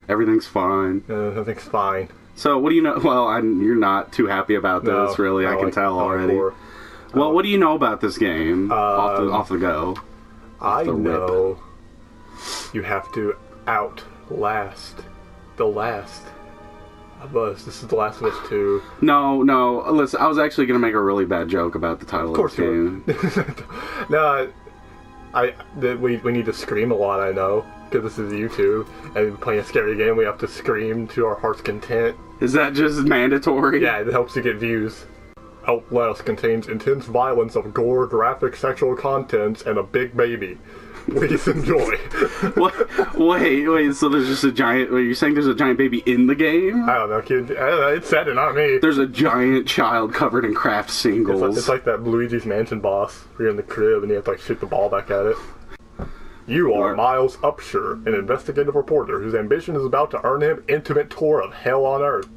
Everything's fine. Everything's fine. So, what do you know? Well, you're not too happy about this, really. I can tell already. Well, what do you know about this game? Off the go. I know you have to outlast the last of us. This is The Last of Us 2. No. Listen, I was actually going to make a really bad joke about the title of the game. No, we need to scream a lot, I know. Because this is YouTube, and playing a scary game, we have to scream to our heart's content. Is that just mandatory? Yeah, it helps you get views. Outlast contains intense violence of gore, graphic sexual contents, and a big baby. Please enjoy. Wait, so there's just a giant... You're saying there's a giant baby in the game? I don't know, kid. It said it, not me. There's a giant child covered in craft singles. It's like that Luigi's Mansion boss, where you're in the crib and you have to shoot the ball back at it. You are Miles Upshur, an investigative reporter whose ambition is about to earn him intimate tour of hell on Earth.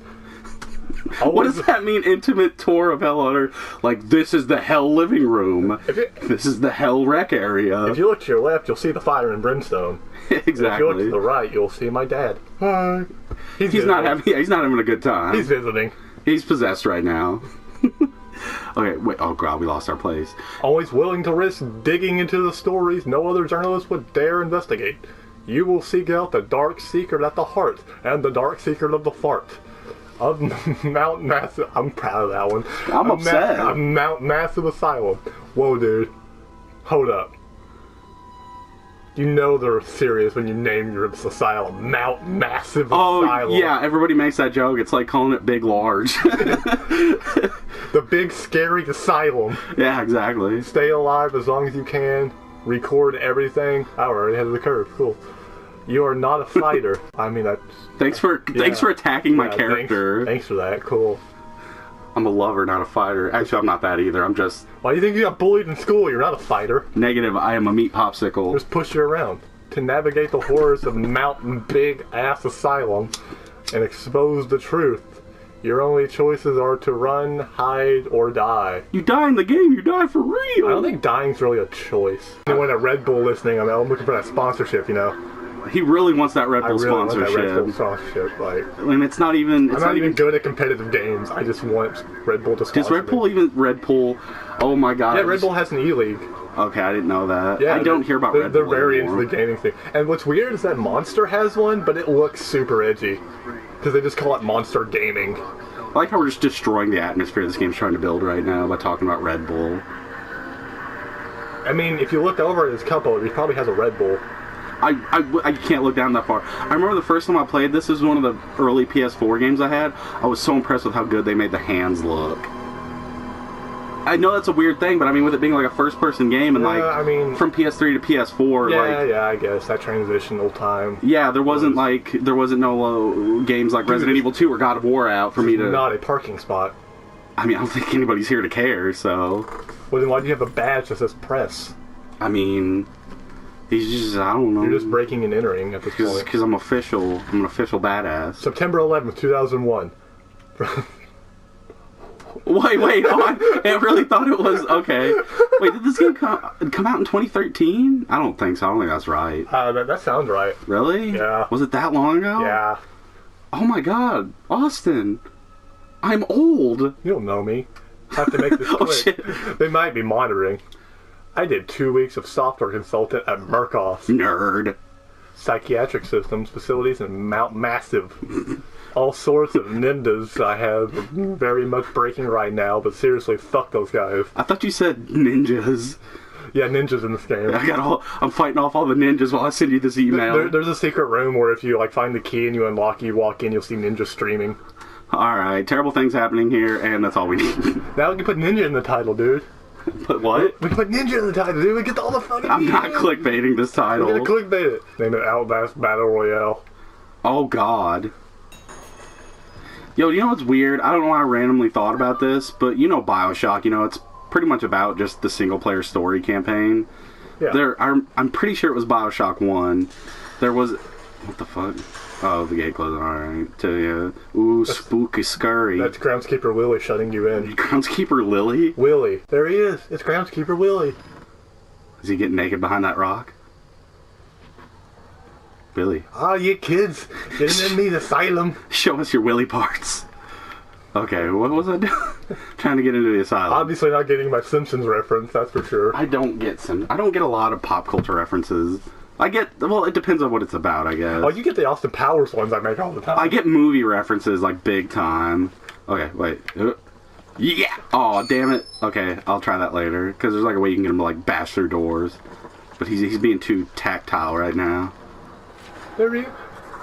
What does that mean, intimate tour of hell on Earth? Like, this is the hell living room. This is the hell rec area. If you look to your left, you'll see the fire and brimstone. Exactly. If you look to the right, you'll see my dad. Hi. He's not having a good time. He's visiting. He's possessed right now. Okay, wait, oh god, we lost our place. Always willing to risk digging into the stories no other journalist would dare investigate. You will seek out the dark secret at the heart, and the dark secret of the fart. Of Mount Massive... I'm proud of that one. I'm upset. Mount Massive Asylum. Whoa, dude. Hold up. You know they're serious when you name your asylum Mount Massive Asylum. Oh, yeah, everybody makes that joke. It's like calling it Big Large. The big, scary asylum. Yeah, exactly. Stay alive as long as you can. Record everything. I already ahead of the curve. Cool. You are not a fighter. I mean, that's... Thanks for attacking my character. Thanks for that. Cool. I'm a lover, not a fighter. Actually, I'm not that either. I'm just... Why do you think you got bullied in school? You're not a fighter. Negative. I am a meat popsicle. Just push you around. To navigate the horrors of Mountain Big-Ass Asylum and expose the truth, your only choices are to run, hide, or die. You die in the game, you die for real. I don't think dying's really a choice. Anyone at Red Bull listening, I'm looking for that sponsorship, you know. He really wants that Red Bull sponsorship. Want that Red Bull sponsorship. Like, I mean, it's not even... I'm not even good at competitive games. I just want Red Bull to sponsor Does Red Bull even... Red Bull... Oh my god. Yeah, Red Bull has an E-League. Okay, I didn't know that. Yeah, I don't hear about Red Bull They're very anymore. into the gaming thing. And what's weird is that Monster has one, but it looks super edgy. Because they just call it Monster Gaming. I like how we're just destroying the atmosphere this game's trying to build right now by talking about Red Bull. I mean, if you look over at his couple, he probably has a Red Bull. I can't look down that far. I remember the first time I played this was one of the early PS4 games I had. I was so impressed with how good they made the hands look. I know that's a weird thing, but I mean, with it being like a first-person game and I mean, from PS3 to PS4, yeah, I guess that transitional time. Yeah, there wasn't no games like Resident Evil 2 or God of War out for me to. Not a parking spot. I mean, I don't think anybody's here to care. So. Well, then why do you have a badge that says press? I mean. He's just, I don't know. You're just breaking and entering at this point. Because I'm official. I'm an official badass. September 11th, 2001. Wait, oh, I really thought it was, okay. Wait, did this game come out in 2013? I don't think so. I don't think that's right. That sounds right. Really? Yeah. Was it that long ago? Yeah. Oh my god. Austin. I'm old. You don't know me. I have to make this quick. Oh shit. They might be monitoring. I did 2 weeks of software consultant at Murkoff. Nerd. Psychiatric systems, facilities, and Mount Massive. All sorts of ninjas I have very much breaking right now, but seriously, fuck those guys. I thought you said ninjas. Yeah, ninjas in this game. I'm fighting off all the ninjas while I send you this email. There's a secret room where if you find the key and you unlock, you walk in, you'll see ninjas streaming. Alright, terrible things happening here, and that's all we need. Now we can put ninja in the title, dude. Put what? We can put ninja in the title, dude. We get all the fucking I'm not clickbaiting this title. We're gonna clickbait it. Name it Outlast Battle Royale. Oh god. Yo, you know what's weird? I don't know why I randomly thought about this, but you know BioShock, it's pretty much about just the single-player story campaign. Yeah. I'm pretty sure it was BioShock 1. There was... What the fuck? Oh, the gate closing. Alright. Ooh, spooky scurry. That's Groundskeeper Willie shutting you in. Groundskeeper Lily? Willie. There he is. It's Groundskeeper Willie. Is he getting naked behind that rock? Willy. Ah, you kids, getting in the asylum. Show us your willy parts. Okay, what was I doing? Trying to get into the asylum. Obviously not getting my Simpsons reference, that's for sure. I don't get a lot of pop culture references. Well, it depends on what it's about, I guess. Oh, you get the Austin Powers ones I make all the time. I get movie references, like, big time. Okay, wait. Yeah! Oh, damn it. Okay, I'll try that later. Because there's, like, a way you can get him to, like, bash through doors. But he's being too tactile right now. There he is.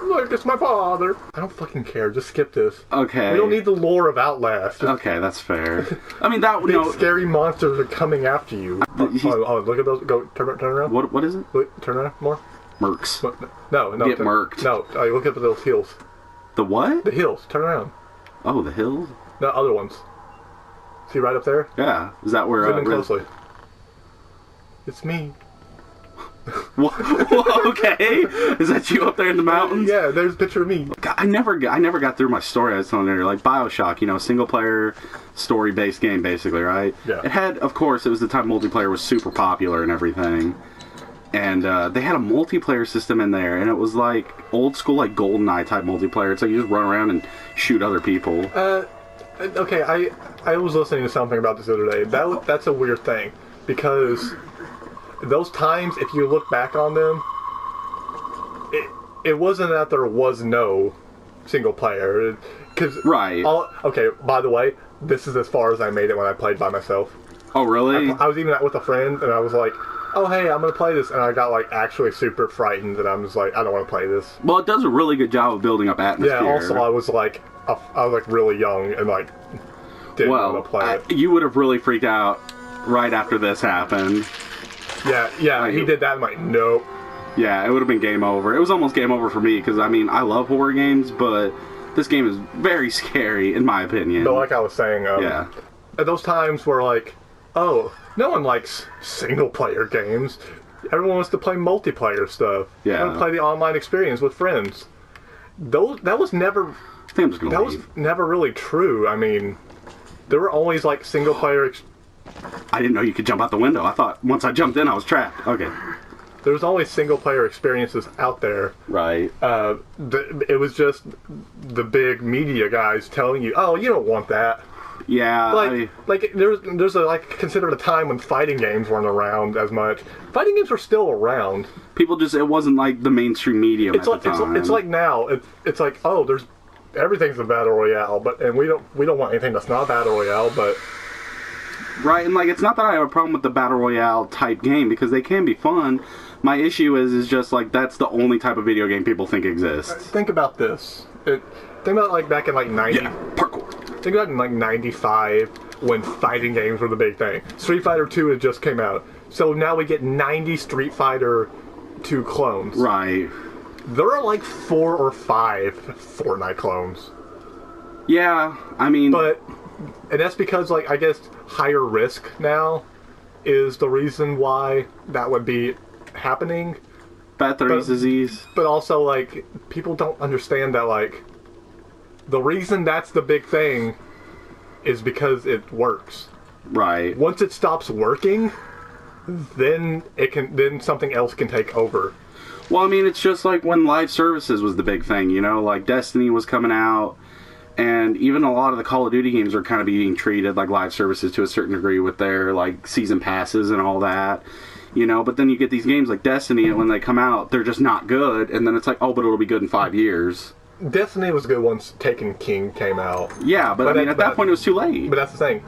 Look, it's my father. I don't fucking care. Just skip this. Okay. We don't need the lore of Outlast. Okay, that's fair. I mean, that... Big scary monsters are coming after you. Oh, look at those. Go, turn around. What is it? Look, turn around more. Mercs. No. Get murked. No, look at those hills. The what? The hills. Turn around. Oh, the hills? No, other ones. See right up there? Yeah. Is that where... Zoom in closely. It's me. Okay. Is that you up there in the mountains? Yeah, there's a picture of me. God, I never got through my story. I was telling you, like BioShock, single player, story based game, basically, right? Yeah. It had, of course, it was the time multiplayer was super popular and everything, and they had a multiplayer system in there, and it was like old school, like GoldenEye type multiplayer. It's like you just run around and shoot other people. Okay, I was listening to something about this the other day. That's a weird thing because. Those times, if you look back on them, it wasn't that there was no single player. Right. Okay, by the way, this is as far as I made it when I played by myself. Oh, really? I was even out with a friend, and I was like, oh, hey, I'm going to play this. And I got, like, actually super frightened, and I'm just like, I don't want to play this. Well, it does a really good job of building up atmosphere. Yeah, also, I was really young and, like, didn't want to play it. You would have really freaked out right after this happened. Yeah, he did that. I'm like, nope. Yeah, it would have been game over. It was almost game over for me because, I mean, I love horror games, but this game is very scary, in my opinion. But like I was saying, yeah. At those times where, like, oh, no one likes single-player games. Everyone wants to play multiplayer stuff. Yeah. They want to play the online experience with friends. That was never really true. I mean, there were always, like, single-player I didn't know you could jump out the window. I thought once I jumped in, I was trapped. Okay. There was always single-player experiences out there. Right. It was just the big media guys telling you, "Oh, you don't want that." Yeah. There's considered a time when fighting games weren't around as much. Fighting games were still around. People just it wasn't like the mainstream medium at the time. It's like now. It's like, oh, everything's a battle royale, and we don't want anything that's not battle royale, but. Right, and like it's not that I have a problem with the battle royale type game because they can be fun. My issue is just like that's the only type of video game people think exists. Think about this. Think about like back in like 90. Yeah, parkour. Think about in like 95 when fighting games were the big thing. Street Fighter 2 had just came out, so now we get 90 Street Fighter 2 clones. Right. There are like 4 or 5 Fortnite clones. Yeah, I mean, and that's because, like, I guess higher risk now is the reason why that would be happening. Bathory's disease. But also, like, people don't understand that, like, the reason that's the big thing is because it works. Right. Once it stops working, then something else can take over. Well, I mean, it's just like when live services was the big thing, like Destiny was coming out. And even a lot of the Call of Duty games are kind of being treated like live services to a certain degree with their, like, season passes and all that, But then you get these games like Destiny, and when they come out, they're just not good. And then it's like, oh, but it'll be good in 5 years. Destiny was good once Taken King came out. Yeah, but I mean, at that point, it was too late. But that's the thing.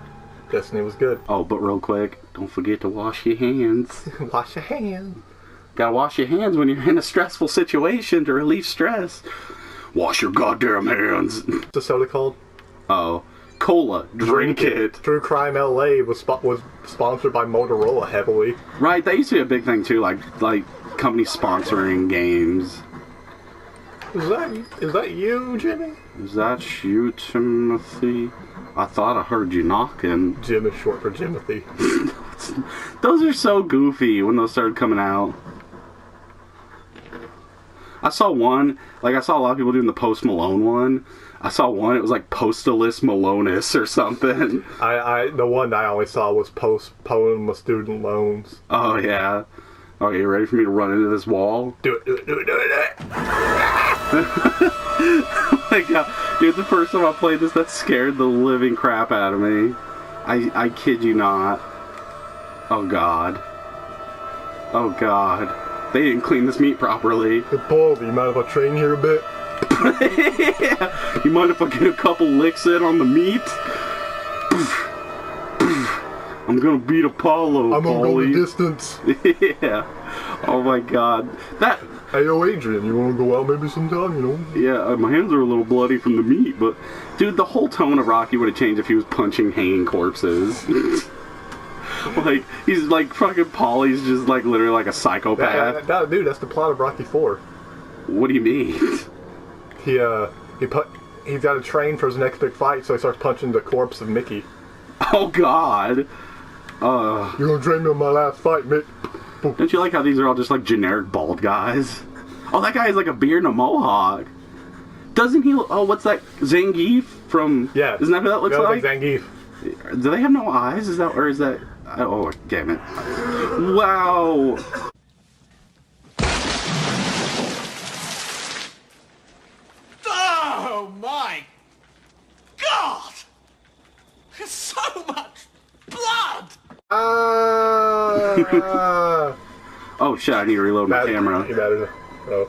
Destiny was good. Oh, but real quick, don't forget to wash your hands. Wash your hands. Gotta wash your hands when you're in a stressful situation to relieve stress. Wash your goddamn hands. What's the soda called? Oh, cola. Drink it. True Crime LA was sponsored by Motorola heavily. Right, that used to be a big thing too, like companies sponsoring games. Is that you, Jimmy? Is that you, Timothy? I thought I heard you knocking. Jim is short for Jimothy. Those are so goofy when those started coming out. I saw a lot of people doing the Post Malone one. I saw one, it was like Postalus Malonis or something. The one I always saw was postpone my student loans. Oh, yeah. Okay, you ready for me to run into this wall? Do it, do it, do it, do it, do it! Oh my god. Dude, the first time I played this, that scared the living crap out of me. I kid you not. Oh god. Oh god. They didn't clean this meat properly. Hey, Paul, do you mind if I train here a bit? Yeah. You mind if I get a couple licks in on the meat? I'm gonna beat Apollo, I'm gonna go the Paulie. distance. Yeah. Oh my god. That... Hey, yo, Adrian, you wanna go out maybe sometime, you know? Yeah, my hands are a little bloody from the meat, but... Dude, the whole tone of Rocky would have changed if he was punching hanging corpses. Like, he's like, fucking Paulie's just like, literally like a psychopath. Dude, that's the plot of Rocky 4. What do you mean? He's got to train for his next big fight, so he starts punching the corpse of Mickey. Oh god. You're gonna train me on my last fight, Mick. Don't you like how these are all just like generic bald guys? Oh, that guy has like a beard and a mohawk. Doesn't he? Oh, what's that? Zangief from? Yeah. Isn't that who that looks like? Zangief. Do they have no eyes? Is that, or is that? Oh, damn it! Wow. Oh my God! So much blood! Oh shit! I need to reload my camera. You better. Oh.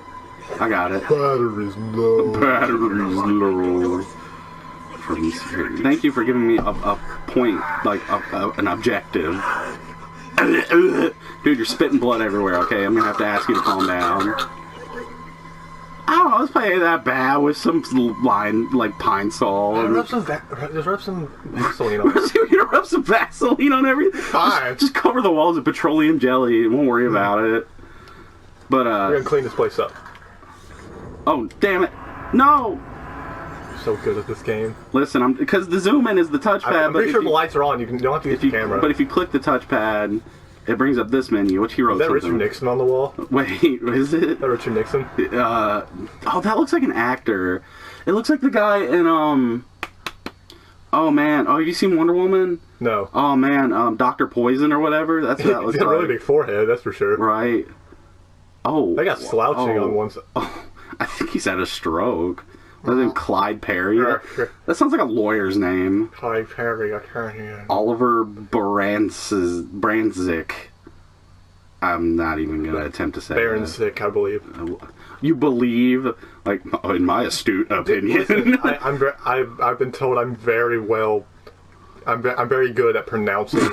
I got it. Battery's low. Battery's low. Thank you for giving me a point, like an objective. Dude, you're spitting blood everywhere. Okay, I'm gonna have to ask you to calm down. I don't know. Let's play that bad with some lime, like pine sol. Just rub some Vaseline on it. You're gonna rub some Vaseline on everything. Fine. Just cover the walls with petroleum jelly. And won't worry about it. But We're gonna clean this place up. Oh damn it! No. So good at this game. Listen, because the zoom in is the touchpad. I'm pretty sure the lights are on. You don't have to use the camera. But if you click the touchpad, it brings up this menu. Which hero? Is that Richard Nixon on the wall? Wait, is it? Is that Richard Nixon? Oh, that looks like an actor. It looks like the guy in Oh man, have you seen Wonder Woman? No. Oh man, Dr. Poison or whatever. That's what that looks He's got like. a really big forehead, that's for sure. Right. Oh. They got slouching on one side. Oh, I think he's had a stroke. Wasn't Clyde Perry? Yeah. That sounds like a lawyer's name. Clyde Perry, I can't hear. Oliver Brandzik. I'm not even going to attempt to say Baronsick, I believe. You believe, like, in my astute opinion. Listen, I've been told I'm very well. I'm very good at pronouncing.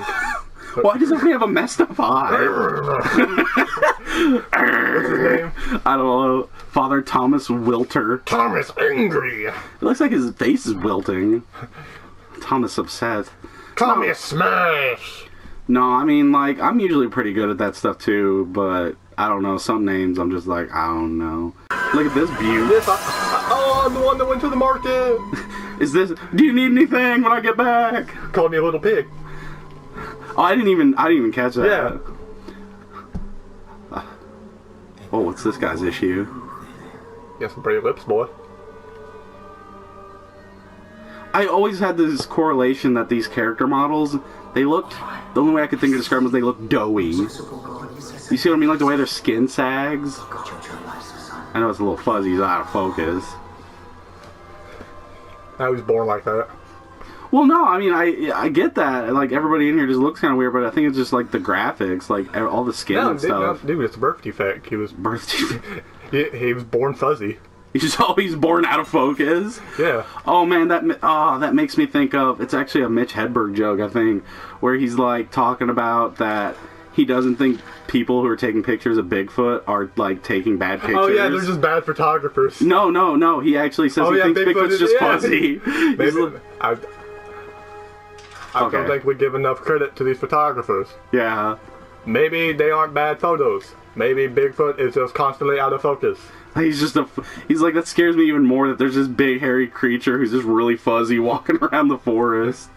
Why does everybody have a messed up eye? What's his name? I don't know. Father Thomas Wilter. Thomas Angry. It looks like his face is wilting. Thomas upset. Thomas Smash. No, I mean, like, I'm usually pretty good at that stuff too, but I don't know. Some names I'm just like, I don't know. Look at this view. Oh, I'm the one that went to the market. Is this? Do you need anything when I get back? Called me a little pig. Oh, I didn't even catch that. Yeah. Oh, what's this guy's issue? You got some pretty lips, boy. I always had this correlation that these character models, they looked, the only way I could think of describing them is they look doughy. You see what I mean? Like the way their skin sags? I know it's a little fuzzy, it's out of focus. I was born like that. Well, no, I mean, I get that. Like, everybody in here just looks kind of weird, but I think it's just, like, the graphics, like, all the skin and stuff. No, dude, it's a birth defect. He was... Birth defect? he was born fuzzy. He's always born out of focus? Yeah. Oh, man, that makes me think of... It's actually a Mitch Hedberg joke, I think, where he's, like, talking about that he doesn't think people who are taking pictures of Bigfoot are, like, taking bad pictures. Oh, yeah, they're just bad photographers. No. He actually says he thinks Bigfoot's just fuzzy. Maybe... I don't think we give enough credit to these photographers. Yeah. Maybe they aren't bad photos. Maybe Bigfoot is just constantly out of focus. He's like, that scares me even more that there's this big hairy creature who's just really fuzzy walking around the forest.